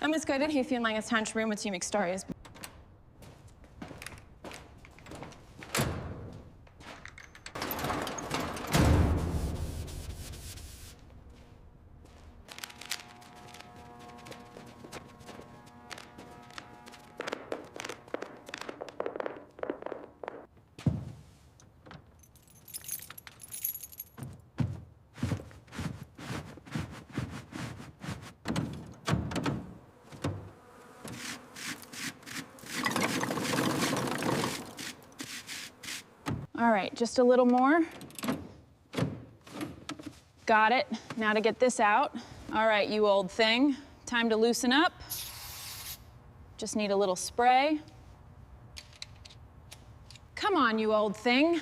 ønsker denne filmningens tannsrøm med team stories. All right, just a little more. Got it. Now to get this out. All right, you old thing. Time to loosen up. Just need a little spray. Come on, you old thing.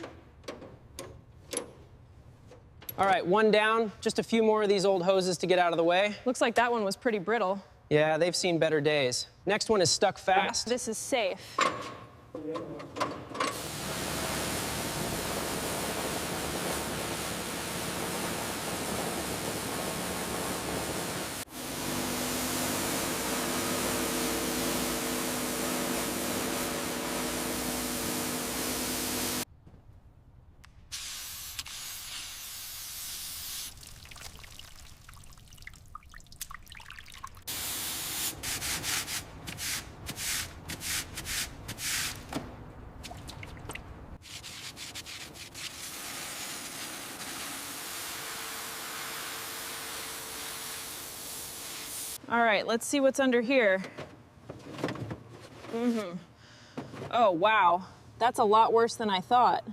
All right, one down. Just a few more of these old hoses to get out of the way. Looks like that one was pretty brittle. Yeah, they've seen better days. Next one is stuck fast. This is safe. All right, let's see what's under here. Oh, wow. That's a lot worse than I thought.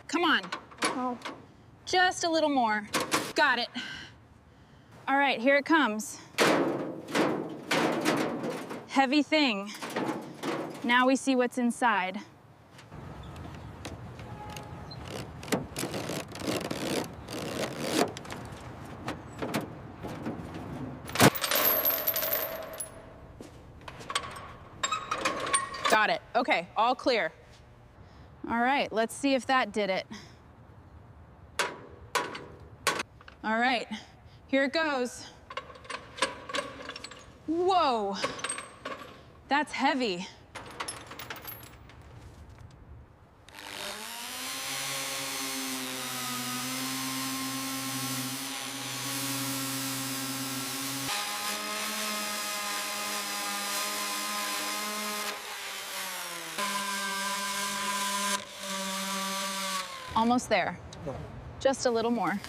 Come on. Oh. Just a little more. Got it. All right, here it comes. Heavy thing. Now we see what's inside. Got it. Okay, all clear. All right, let's see if that did it. All right, here it goes. Whoa, that's heavy. Almost there. Just a little more.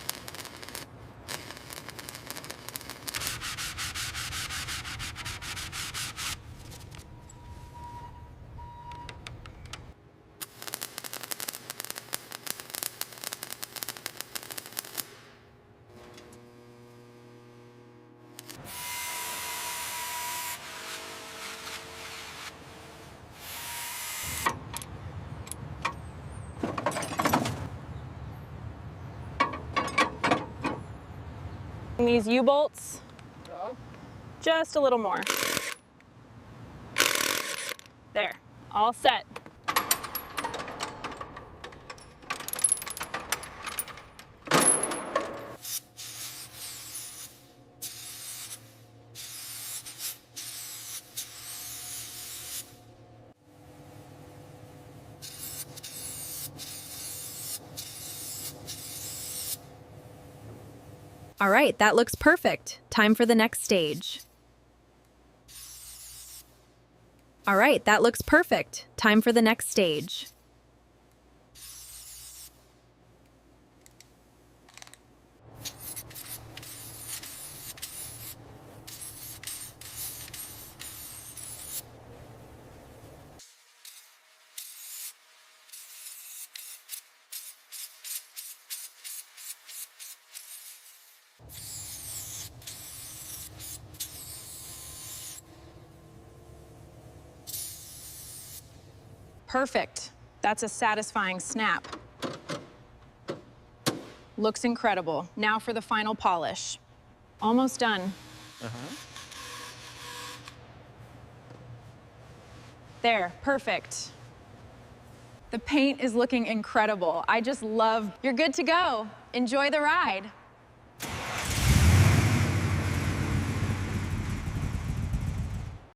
These U-bolts, just a little more. There, all set. All right, that looks perfect. Time for the next stage. All right, that looks perfect. Time for the next stage. Perfect. That's a satisfying snap. Looks incredible. Now for the final polish. Almost done. There, perfect. The paint is looking incredible. I just love, you're good to go. Enjoy the ride.